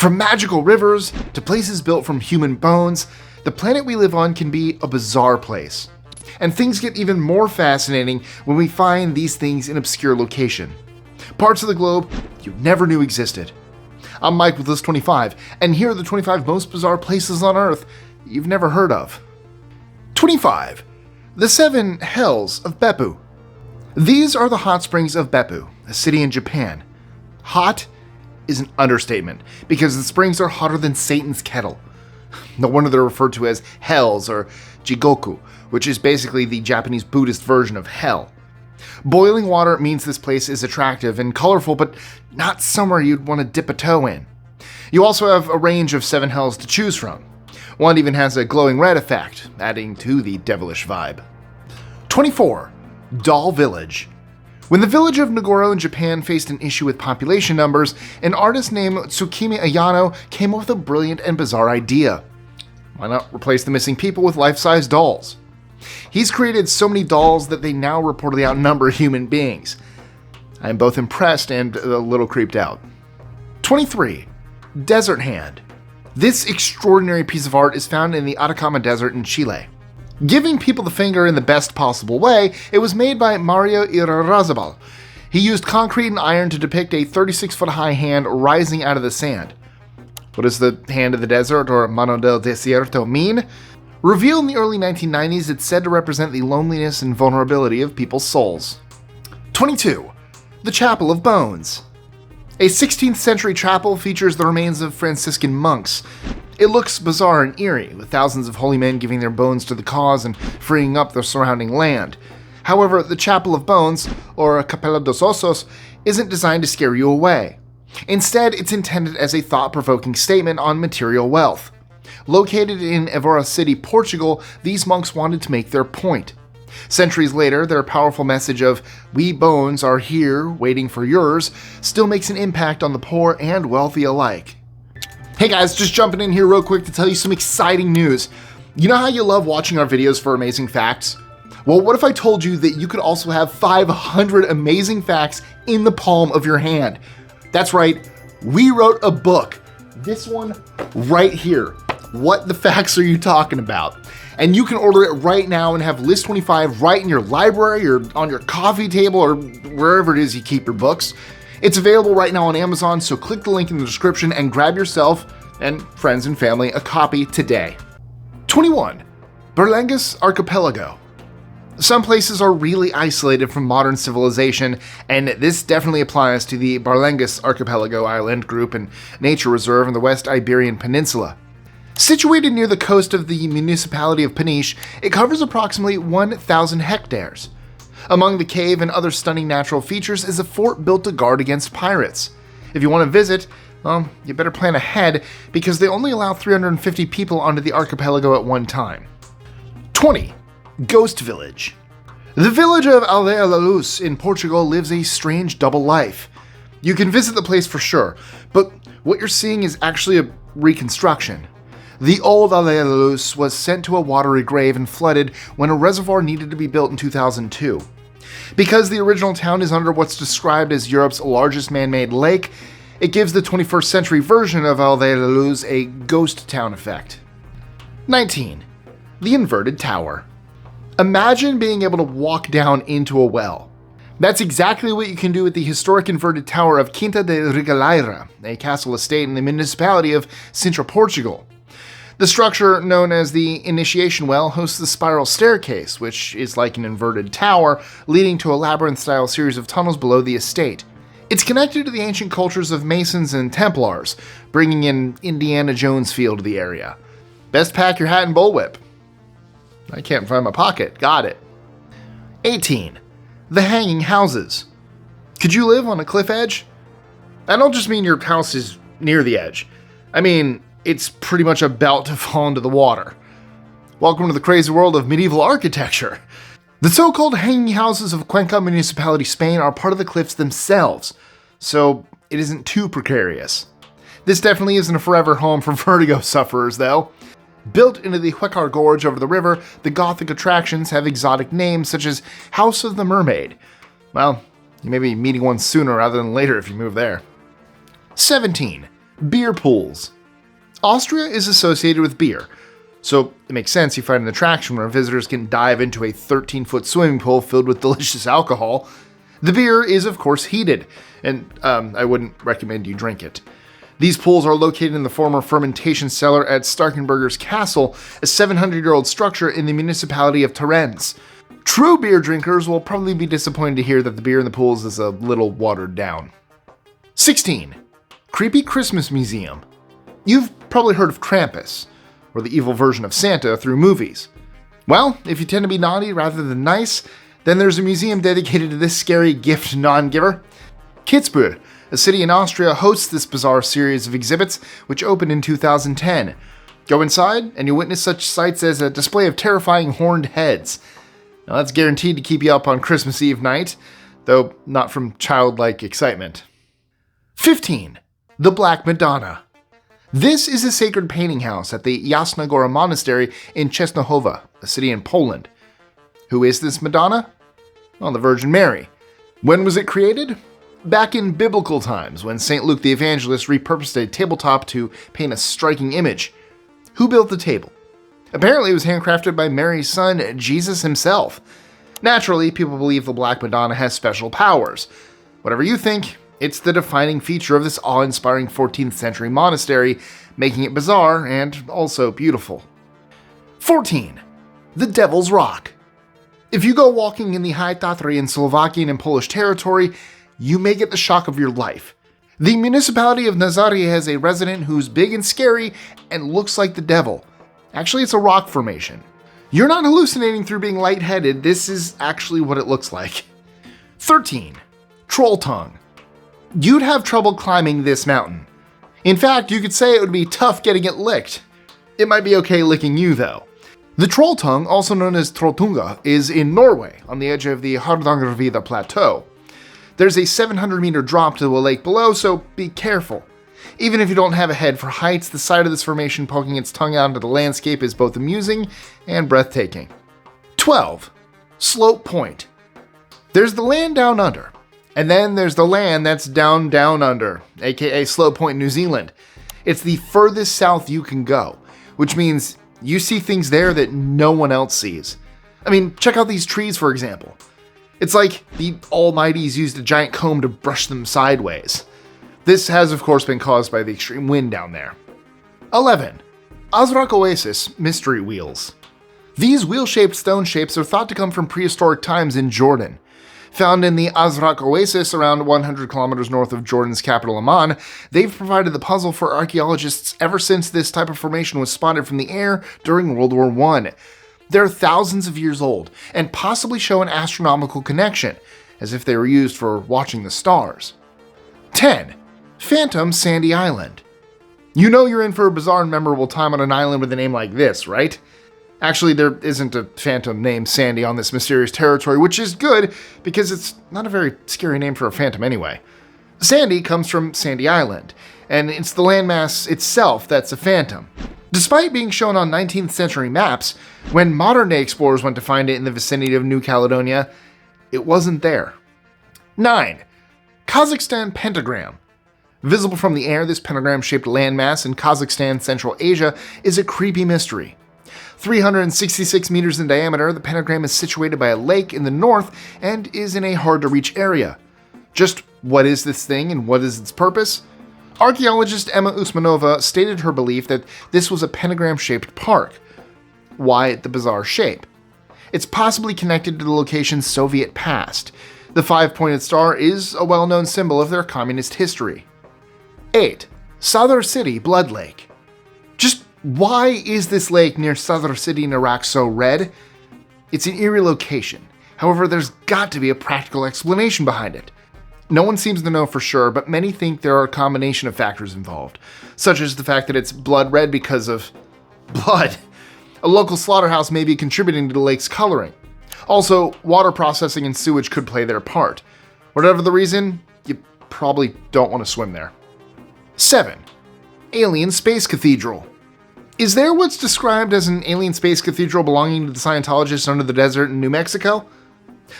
From magical rivers to places built from human bones, the planet we live on can be a bizarre place. And things get even more fascinating when we find these things in obscure location. Parts of the globe you never knew existed. I'm Mike with List 25, and here are the 25 most bizarre places on Earth you've never heard of. 25. The 7 Hells of Beppu. These are the hot springs of Beppu, a city in Japan. Hot is an understatement, because the springs are hotter than Satan's kettle. No wonder they're referred to as hells or jigoku, which is basically the Japanese Buddhist version of hell. Boiling water means this place is attractive and colorful, but not somewhere you'd want to dip a toe in. You also have a range of 7 hells to choose from. One even has a glowing red effect, adding to the devilish vibe. 24. Doll Village. When the village of Nagoro in Japan faced an issue with population numbers, an artist named Tsukimi Ayano came up with a brilliant and bizarre idea. Why not replace the missing people with life-size dolls? He's created so many dolls that they now reportedly outnumber human beings. I am both impressed and a little creeped out. 23. Desert Hand. This extraordinary piece of art is found in the Atacama Desert in Chile. Giving people the finger in the best possible way, it was made by Mario Irarrázaval. He used concrete and iron to depict a 36-foot-high hand rising out of the sand. What does the hand of the desert, or mano del desierto, mean? Revealed in the early 1990s, it's said to represent the loneliness and vulnerability of people's souls. 22. The Chapel of Bones. A 16th century chapel features the remains of Franciscan monks. It looks bizarre and eerie, with thousands of holy men giving their bones to the cause and freeing up the surrounding land. However, the Chapel of Bones, or Capela dos Ossos, isn't designed to scare you away. Instead, it's intended as a thought-provoking statement on material wealth. Located in Évora City, Portugal, these monks wanted to make their point. Centuries later, their powerful message of "We bones are here, waiting for yours," still makes an impact on the poor and wealthy alike. Hey guys, just jumping in here real quick to tell you some exciting news. You know how you love watching our videos for amazing facts? Well, what if I told you that you could also have 500 amazing facts in the palm of your hand? That's right, we wrote a book. This one right here. What the facts are you talking about? And you can order it right now and have List 25 right in your library or on your coffee table or wherever it is you keep your books. It's available right now on Amazon, so click the link in the description and grab yourself and friends and family a copy today. 21. Berlengas Archipelago. Some places are really isolated from modern civilization, and this definitely applies to the Berlengas Archipelago Island Group and Nature Reserve in the West Iberian Peninsula. Situated near the coast of the municipality of Peniche, it covers approximately 1,000 hectares. Among the cave and other stunning natural features is a fort built to guard against pirates. If you want to visit, well, you better plan ahead, because they only allow 350 people onto the archipelago at one time. 20. Ghost Village. The village of Aldeia da Luz in Portugal lives a strange double life. You can visit the place for sure, but what you're seeing is actually a reconstruction. The old Aldeia da Luz was sent to a watery grave and flooded when a reservoir needed to be built in 2002. Because the original town is under what's described as Europe's largest man-made lake, it gives the 21st century version of Aldeia da Luz a ghost town effect. 19. The Inverted Tower. Imagine being able to walk down into a well. That's exactly what you can do at the historic inverted tower of Quinta de Regaleira, a castle estate in the municipality of Sintra, Portugal. The structure, known as the Initiation Well, hosts the spiral staircase, which is like an inverted tower, leading to a labyrinth-style series of tunnels below the estate. It's connected to the ancient cultures of Masons and Templars, bringing an Indiana Jones feel to the area. Best pack your hat and bullwhip. I can't find my pocket. Got it. 18. The Hanging Houses. Could you live on a cliff edge? I don't just mean your house is near the edge. I mean, it's pretty much about to fall into the water. Welcome to the crazy world of medieval architecture. The so-called hanging houses of Cuenca Municipality, Spain are part of the cliffs themselves, so it isn't too precarious. This definitely isn't a forever home for vertigo sufferers, though. Built into the Huecar Gorge over the river, the Gothic attractions have exotic names such as House of the Mermaid. Well, you may be meeting one sooner rather than later if you move there. 17. Beer pools. Austria is associated with beer, so it makes sense you find an attraction where visitors can dive into a 13-foot swimming pool filled with delicious alcohol. The beer is, of course, heated, and I wouldn't recommend you drink it. These pools are located in the former fermentation cellar at Starkenberger's Castle, a 700-year-old structure in the municipality of Terenz. True beer drinkers will probably be disappointed to hear that the beer in the pools is a little watered down. 16. Creepy Christmas Museum. You've probably heard of Krampus, or the evil version of Santa, through movies. Well, if you tend to be naughty rather than nice, then there's a museum dedicated to this scary gift non-giver. Kitzbühel, a city in Austria, hosts this bizarre series of exhibits, which opened in 2010. Go inside, and you'll witness such sights as a display of terrifying horned heads. Now that's guaranteed to keep you up on Christmas Eve night, though not from childlike excitement. 15. The Black Madonna. This is a sacred painting house at the Jasna Gora Monastery in Częstochowa, a city in Poland. Who is this Madonna? Well, the Virgin Mary. When was it created? Back in biblical times, when St. Luke the Evangelist repurposed a tabletop to paint a striking image. Who built the table? Apparently it was handcrafted by Mary's son, Jesus himself. Naturally, people believe the Black Madonna has special powers. Whatever you think, it's the defining feature of this awe-inspiring 14th century monastery, making it bizarre and also beautiful. 14. The Devil's Rock. If you go walking in the High Tatry in Slovakian and Polish territory, you may get the shock of your life. The municipality of Nazary has a resident who's big and scary and looks like the devil. Actually, it's a rock formation. You're not hallucinating through being lightheaded, this is actually what it looks like. 13. Troll Tongue. You'd have trouble climbing this mountain. In fact, you could say it would be tough getting it licked. It might be okay licking you, though. The Troll Tongue, also known as Trolltunga, is in Norway, on the edge of the Hardangervidda Plateau. There's a 700-meter drop to a lake below, so be careful. Even if you don't have a head for heights, the sight of this formation poking its tongue out into the landscape is both amusing and breathtaking. 12. Slope Point. There's the land down under. And then there's the land that's down under, aka Slope Point, New Zealand. It's the furthest south you can go, which means you see things there that no one else sees. I mean, check out these trees, for example. It's like the Almighties used a giant comb to brush them sideways. This has, of course, been caused by the extreme wind down there. 11. Azraq Oasis Mystery Wheels. These wheel-shaped stone shapes are thought to come from prehistoric times in Jordan. Found in the Azraq Oasis around 100 kilometers north of Jordan's capital Amman, they've provided the puzzle for archaeologists ever since this type of formation was spotted from the air during World War I. They're thousands of years old, and possibly show an astronomical connection, as if they were used for watching the stars. 10. Phantom Sandy Island. You know you're in for a bizarre and memorable time on an island with a name like this, right? Actually, there isn't a phantom named Sandy on this mysterious territory, which is good, because it's not a very scary name for a phantom anyway. Sandy comes from Sandy Island, and it's the landmass itself that's a phantom. Despite being shown on 19th century maps, when modern-day explorers went to find it in the vicinity of New Caledonia, it wasn't there. 9. Kazakhstan Pentagram. Visible from the air, this pentagram-shaped landmass in Kazakhstan, Central Asia, is a creepy mystery. 366 meters in diameter, the pentagram is situated by a lake in the north and is in a hard-to-reach area. Just what is this thing and what is its purpose? Archaeologist Emma Usmanova stated her belief that this was a pentagram-shaped park. Why the bizarre shape? It's possibly connected to the location's Soviet past. The five-pointed star is a well-known symbol of their communist history. 8. Sadr City Blood Lake. Just why is this lake near Sadr City in Iraq so red? It's an eerie location. However, there's got to be a practical explanation behind it. No one seems to know for sure, but many think there are a combination of factors involved, such as the fact that it's blood red because of blood. A local slaughterhouse may be contributing to the lake's coloring. Also, water processing and sewage could play their part. Whatever the reason, you probably don't want to swim there. 7. Alien Space Cathedral. Is there what's described as an alien space cathedral belonging to the Scientologists under the desert in New Mexico?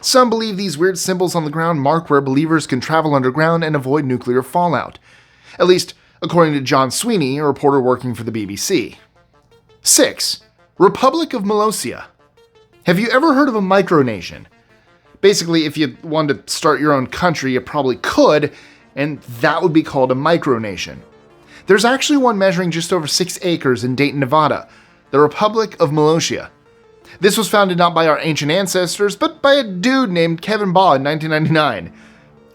Some believe these weird symbols on the ground mark where believers can travel underground and avoid nuclear fallout. At least, according to John Sweeney, a reporter working for the BBC. 6. Republic of Molossia. Have you ever heard of a micronation? Basically, if you wanted to start your own country, you probably could, and that would be called a micronation. There's actually one measuring just over 6 acres in Dayton, Nevada, the Republic of Molossia. This was founded not by our ancient ancestors, but by a dude named Kevin Baugh in 1999.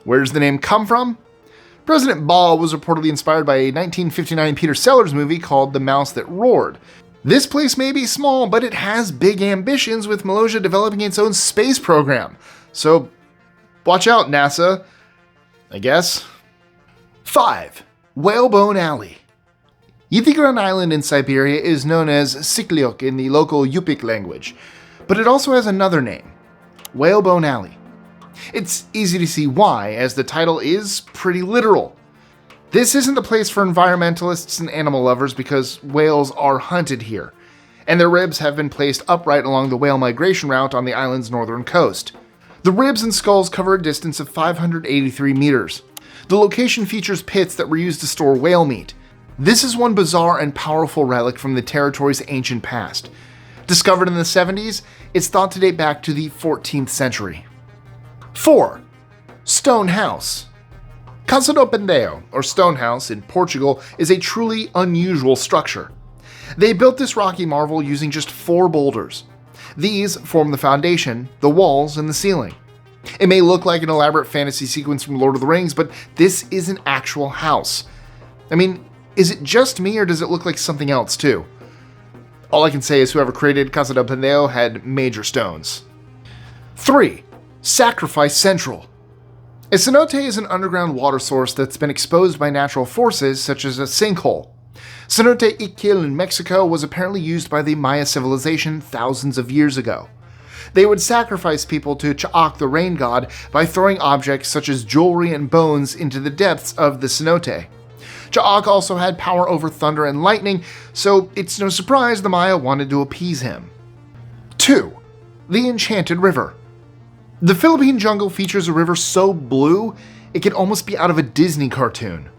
Where does the name come from? President Baugh was reportedly inspired by a 1959 Peter Sellers movie called The Mouse That Roared. This place may be small, but it has big ambitions, with Molossia developing its own space program. So, watch out, NASA, I guess. 5. Whalebone Alley. Yithigaran Island in Siberia is known as Sikliok in the local Yupik language, but it also has another name, Whalebone Alley. It's easy to see why, as the title is pretty literal. This isn't the place for environmentalists and animal lovers because whales are hunted here, and their ribs have been placed upright along the whale migration route on the island's northern coast. The ribs and skulls cover a distance of 583 meters. The location features pits that were used to store whale meat. This is one bizarre and powerful relic from the territory's ancient past. Discovered in the 70s, it's thought to date back to the 14th century. 4. Stone House. Casa do Pendeio, or Stone House in Portugal, is a truly unusual structure. They built this rocky marvel using just 4 boulders. These form the foundation, the walls, and the ceiling. It may look like an elaborate fantasy sequence from Lord of the Rings, but this is an actual house. I mean, is it just me, or does it look like something else too? All I can say is whoever created Casa do Pendeio had major stones. 3. Sacrifice Central. A cenote is an underground water source that's been exposed by natural forces, such as a sinkhole. Cenote Iquil in Mexico was apparently used by the Maya civilization thousands of years ago. They would sacrifice people to Cha'ak, the rain god, by throwing objects such as jewelry and bones into the depths of the cenote. Cha'ak also had power over thunder and lightning, so it's no surprise the Maya wanted to appease him. 2. The Enchanted River. The Philippine jungle features a river so blue, it could almost be out of a Disney cartoon.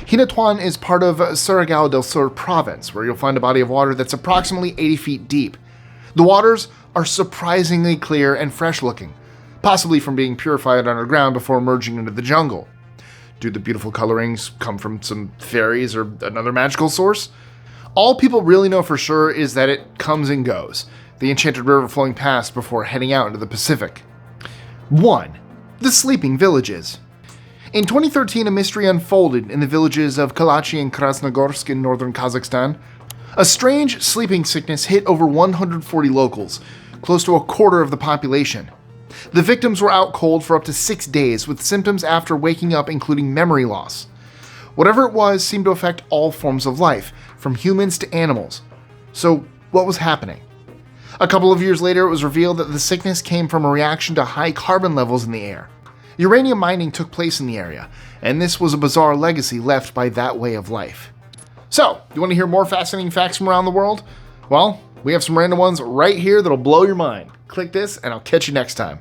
Hinatuan is part of Surigao del Sur province, where you'll find a body of water that's approximately 80 feet deep. The waters are surprisingly clear and fresh looking, possibly from being purified underground before merging into the jungle. Do the beautiful colorings come from some fairies or another magical source? All people really know for sure is that it comes and goes, the Enchanted River flowing past before heading out into the Pacific. 1. The Sleeping Villages. In 2013, a mystery unfolded in the villages of Kalachi and Krasnogorsk in northern Kazakhstan. A strange sleeping sickness hit over 140 locals, close to a quarter of the population. The victims were out cold for up to 6 days, with symptoms after waking up including memory loss. Whatever it was seemed to affect all forms of life, from humans to animals. So, what was happening? A couple of years later, it was revealed that the sickness came from a reaction to high carbon levels in the air. Uranium mining took place in the area, and this was a bizarre legacy left by that way of life. So, you want to hear more fascinating facts from around the world? Well, we have some random ones right here that'll blow your mind. Click this, and I'll catch you next time.